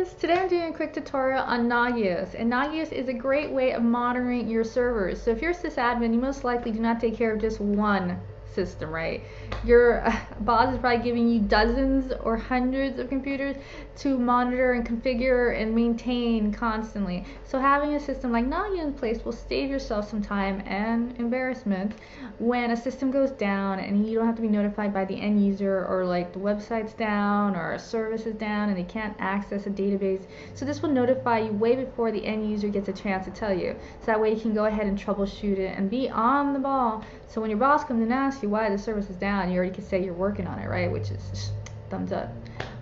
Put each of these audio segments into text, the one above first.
Nagios! Today I'm doing a quick tutorial on Nagios, and Nagios is a great way of monitoring your servers. So if you're a sysadmin, you most likely do not take care of just one system, right? Your boss is probably giving you dozens or hundreds of computers to monitor and configure and maintain constantly. So having a system like Nagios in place will save yourself some time and embarrassment when a system goes down and you don't have to be notified by the end user, or like the website's down or a service is down and they can't access a database. So this will notify you way before the end user gets a chance to tell you. So that way you can go ahead and troubleshoot it and be on the ball. So when your boss comes and asks you why the service is down, you already can say you're working on it, right? Which is thumbs up.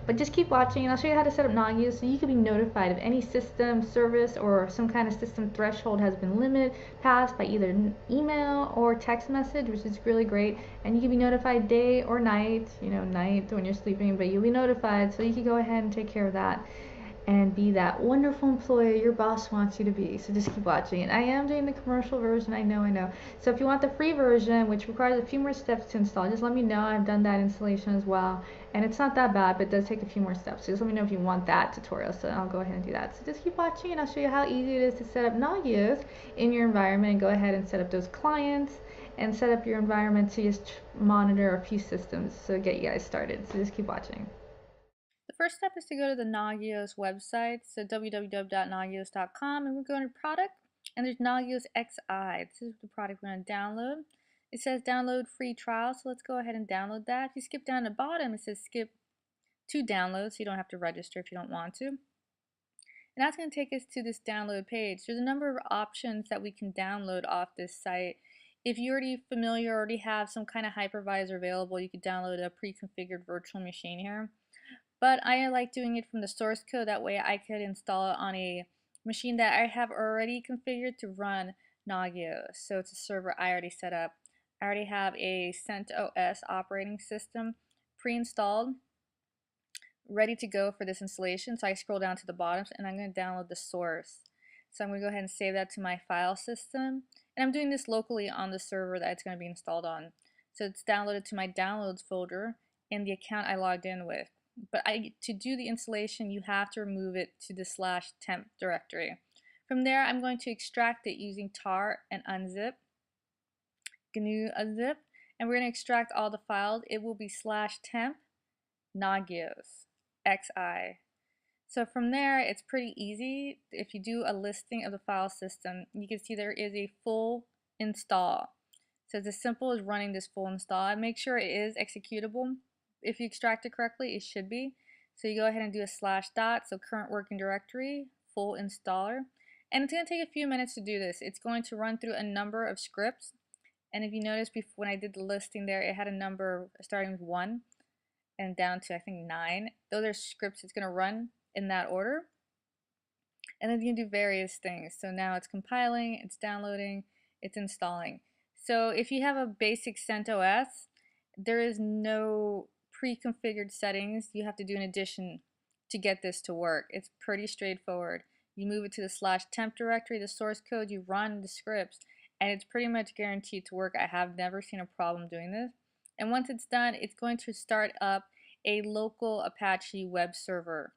But just keep watching and I'll show you how to set up Nagios so you can be notified if any system, service, or some kind of system threshold has been limited, passed by either email or text message, which is really great. And you can be notified day or night, night when you're sleeping, but you'll be notified, so you can go ahead and take care of that and be that wonderful employee your boss wants you to be. So just keep watching. And I am doing the commercial version, I know. So if you want the free version, which requires a few more steps to install, just let me know. I've done that installation as well. And it's not that bad, but it does take a few more steps. So just let me know if you want that tutorial, so I'll go ahead and do that. So just keep watching and I'll show you how easy it is to set up Nagios in your environment, and go ahead and set up those clients and set up your environment to just monitor a few systems so get you guys started. So just keep watching. The first step is to go to the Nagios website, so www.nagios.com, and we're going to product, and there's Nagios XI. This is the product we're going to download. It says download free trial, so let's go ahead and download that. If you skip down to the bottom, it says skip to download, so you don't have to register if you don't want to. And that's going to take us to this download page. There's a number of options that we can download off this site. If you're already familiar, already have some kind of hypervisor available, you could download a pre-configured virtual machine here. But I like doing it from the source code. That way I could install it on a machine that I have already configured to run Nagios. So it's a server I already set up. I already have a CentOS operating system pre-installed, ready to go for this installation. So I scroll down to the bottom and I'm going to download the source. So I'm going to go ahead and save that to my file system. And I'm doing this locally on the server that it's going to be installed on. So it's downloaded to my downloads folder in the account I logged in with. But to do the installation, you have to remove it to the /temp directory. From there, I'm going to extract it using tar and unzip, GNU unzip, and we're going to extract all the files. It will be /temp Nagios XI. So from there, it's pretty easy. If you do a listing of the file system, you can see there is a full install. So it's as simple as running this full install. And make sure it is executable. If you extract it correctly, it should be. So you go ahead and do a /dot, so current working directory, full installer. And it's going to take a few minutes to do this. It's going to run through a number of scripts. And if you notice, before when I did the listing there, it had a number starting with 1 and down to I think 9. Those are scripts it's going to run in that order. And then you can do various things. So now it's compiling, it's downloading, it's installing. So if you have a basic CentOS, there is no pre-configured settings you have to do in addition to get this to work. It's pretty straightforward. You move it to the /temp directory, the source code, you run the scripts, and it's pretty much guaranteed to work. I have never seen a problem doing this. And once it's done, it's going to start up a local Apache web server.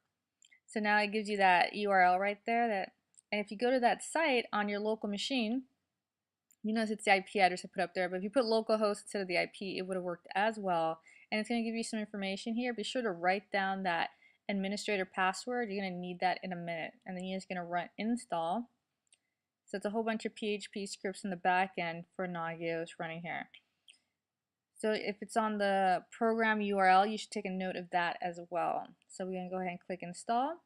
So now it gives you that URL right there. And if you go to that site on your local machine, you notice it's the IP address I put up there, but if you put localhost instead of the IP, it would have worked as well. And it's going to give you some information here. Be sure to write down that administrator password. You're going to need that in a minute. And then you're just going to run install. So it's a whole bunch of PHP scripts in the back end for Nagios running here. So if it's on the program URL, you should take a note of that as well. So we're going to go ahead and click install.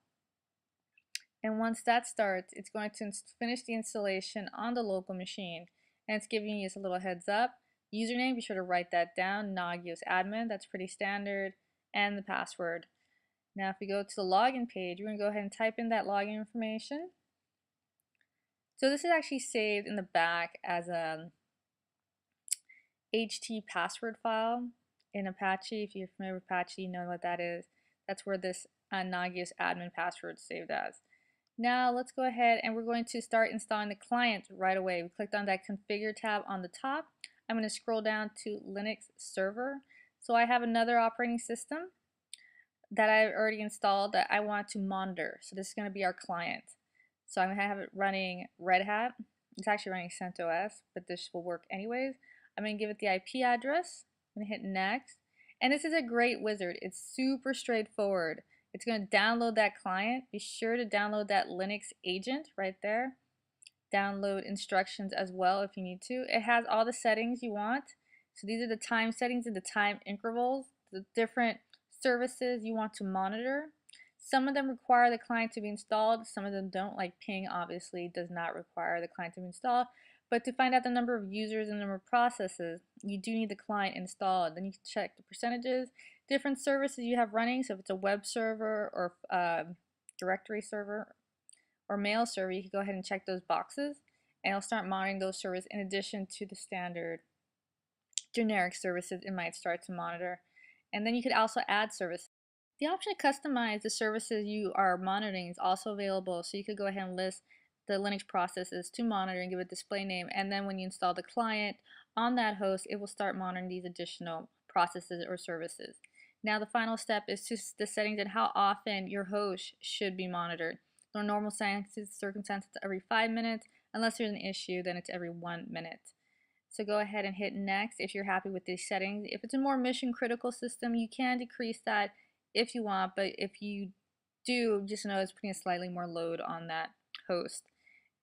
And once that starts, it's going to finish the installation on the local machine. And it's giving you a little heads up. Username, be sure to write that down, Nagios admin, that's pretty standard, and the password. Now if we go to the login page, we're going to go ahead and type in that login information. So this is actually saved in the back as a HT password file in Apache. If you're familiar with Apache, you know what that is. That's where this Nagios admin password is saved as. Now let's go ahead and we're going to start installing the client right away. We clicked on that configure tab on the top. I'm going to scroll down to Linux server. So I have another operating system that I've already installed that I want to monitor. So this is going to be our client. So I'm going to have it running Red Hat. It's actually running CentOS, but this will work anyways. I'm going to give it the IP address. I'm going to hit next. And this is a great wizard. It's super straightforward. It's going to download that client. Be sure to download that Linux agent right there. Download instructions as well if you need to. It has all the settings you want. So these are the time settings and the time intervals, the different services you want to monitor. Some of them require the client to be installed, some of them don't, like ping obviously does not require the client to be installed. But to find out the number of users and the number of processes, you do need the client installed. Then you can check the percentages, different services you have running. So if it's a web server or directory server or mail server, you can go ahead and check those boxes and it'll start monitoring those servers in addition to the standard generic services it might start to monitor. And then you could also add services. The option to customize the services you are monitoring is also available, so you could go ahead and list the Linux processes to monitor and give it a display name, and then when you install the client on that host, it will start monitoring these additional processes or services. Now the final step is to the settings and how often your host should be monitored. Under normal circumstances, every 5 minutes. Unless there's an issue, then it's every 1 minute. So go ahead and hit next if you're happy with these settings. If it's a more mission critical system, you can decrease that if you want, but if you do, just know it's putting a slightly more load on that host.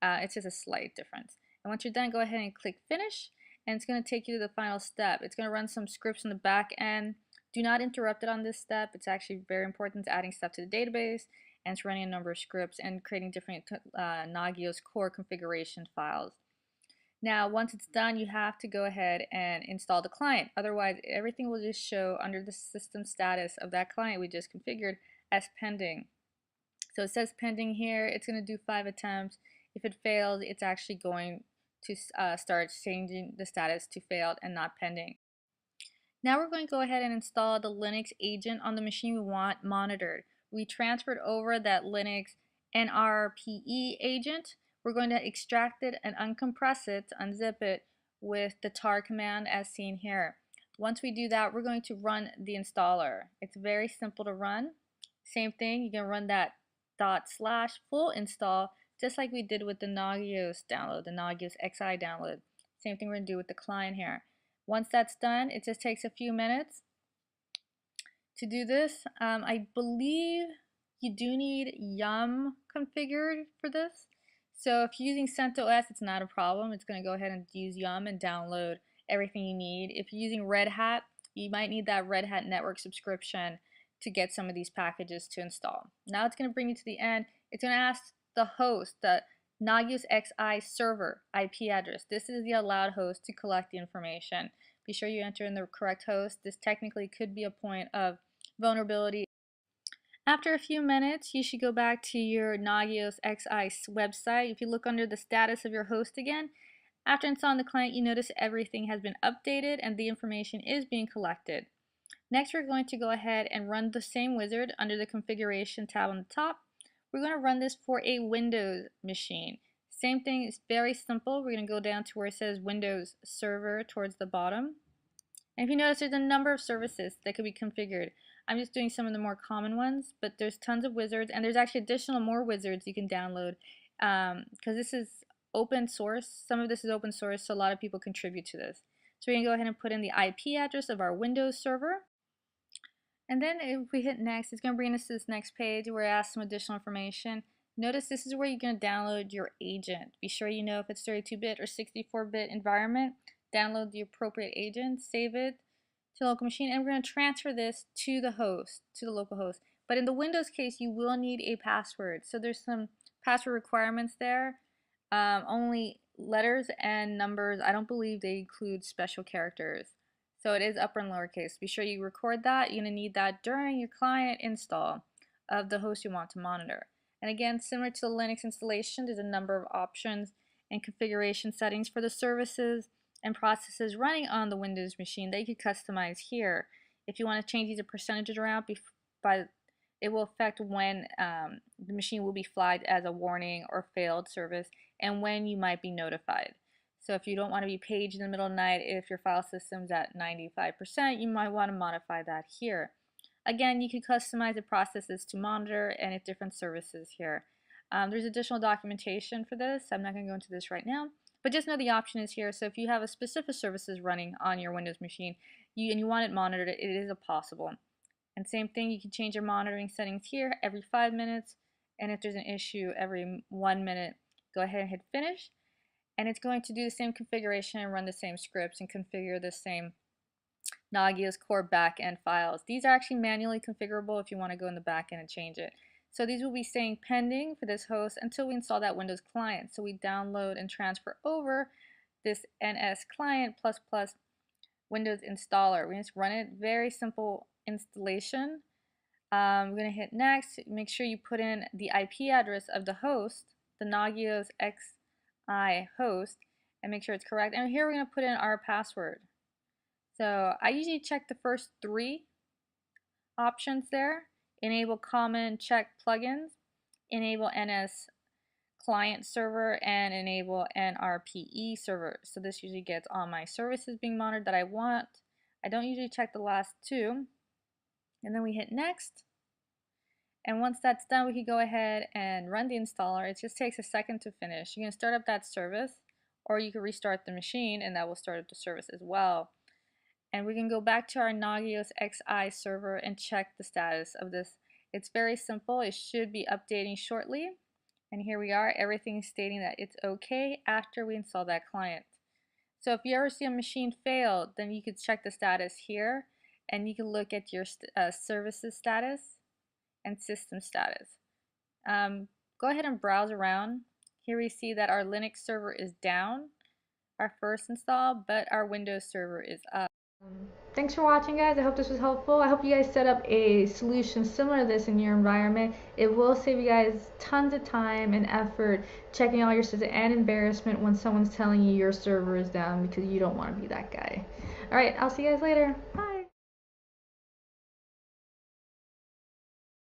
It's just a slight difference. And once you're done, go ahead and click finish, and it's going to take you to the final step. It's going to run some scripts in the back end. Do not interrupt it on this step. It's actually very important. It's adding stuff to the database, and it's running a number of scripts and creating different Nagios core configuration files. Now, once it's done, you have to go ahead and install the client. Otherwise, everything will just show under the system status of that client we just configured as pending. So it says pending here. It's going to do 5 attempts. If it fails, it's actually going to start changing the status to failed and not pending. Now we're going to go ahead and install the Linux agent on the machine we want monitored. We transferred over that Linux NRPE agent. We're going to extract it and uncompress it, unzip it with the tar command as seen here. Once we do that, we're going to run the installer. It's very simple to run. Same thing, you can run that /full install just like we did with the Nagios download, the Nagios XI download. Same thing we're going to do with the client here. Once that's done, it just takes a few minutes to do this. I believe you do need yum configured for this. So if you're using CentOS, it's not a problem. It's going to go ahead and use yum and download everything you need. If you're using Red Hat, you might need that Red Hat network subscription to get some of these packages to install. Now it's going to bring you to the end. It's going to ask the host, the Nagios XI server IP address. This is the allowed host to collect the information. Be sure you enter in the correct host. This technically could be a point of vulnerability. After a few minutes, you should go back to your Nagios XI website. If you look under the status of your host again, after installing the client, you notice everything has been updated and the information is being collected. Next, we're going to go ahead and run the same wizard under the configuration tab on the top. We're going to run this for a Windows machine. Same thing, it's very simple. We're going to go down to where it says Windows Server towards the bottom. And if you notice, there's a number of services that could be configured. I'm just doing some of the more common ones, but there's tons of wizards, and there's actually additional more wizards you can download because this is open source. Some of this is open source, so a lot of people contribute to this. So we're going to go ahead and put in the IP address of our Windows server. And then if we hit next, it's going to bring us to this next page where it asks some additional information. Notice this is where you're going to download your agent. Be sure you know if it's 32-bit or 64-bit environment. Download the appropriate agent, save it to the local machine, and we're going to transfer this to the host, to the local host. But in the Windows case, you will need a password. So there's some password requirements there. Only letters and numbers. I don't believe they include special characters. So it is upper and lowercase. Be sure you record that. You're going to need that during your client install of the host you want to monitor. And again, similar to the Linux installation, there's a number of options and configuration settings for the services and processes running on the Windows machine that you could customize here. If you want to change these percentages around, it will affect when the machine will be flagged as a warning or failed service and when you might be notified. So if you don't want to be paged in the middle of the night, if your file system's at 95%, you might want to modify that here. Again, you can customize the processes to monitor and if different services here. There's additional documentation for this. I'm not going to go into this right now, but just know the option is here. So if you have a specific services running on your Windows machine and you want it monitored, it is possible. And same thing, you can change your monitoring settings here every 5 minutes, and if there's an issue every 1 minute, go ahead and hit finish. And it's going to do the same configuration and run the same scripts and configure the same Nagios core backend files. These are actually manually configurable if you want to go in the backend and change it. So these will be staying pending for this host until we install that Windows client. So we download and transfer over this NS client plus Windows installer. We're going to run it. Very simple installation. We're going to hit next. Make sure you put in the IP address of the host, the Nagios XI host, and make sure it's correct. And here we're going to put in our password. So I usually check the first 3 options there. Enable common check plugins, enable NS client server, and enable NRPE server. So this usually gets all my services being monitored that I want. I don't usually check the last 2. And then we hit next. And once that's done, we can go ahead and run the installer. It just takes a second to finish. You can start up that service, or you can restart the machine and that will start up the service as well. And we can go back to our Nagios XI server and check the status of this. It's very simple. It should be updating shortly. And here we are. Everything is stating that it's okay after we install that client. So if you ever see a machine fail, then you could check the status here, and you can look at your services status and system status. Go ahead and browse around. Here we see that our Linux server is down, our first install, but our Windows server is up. Thanks for watching, guys. I hope this was helpful. I hope you guys set up a solution similar to this in your environment. It will save you guys tons of time and effort checking all your system and embarrassment when someone's telling you your server is down because you don't want to be that guy. Alright, I'll see you guys later. Bye.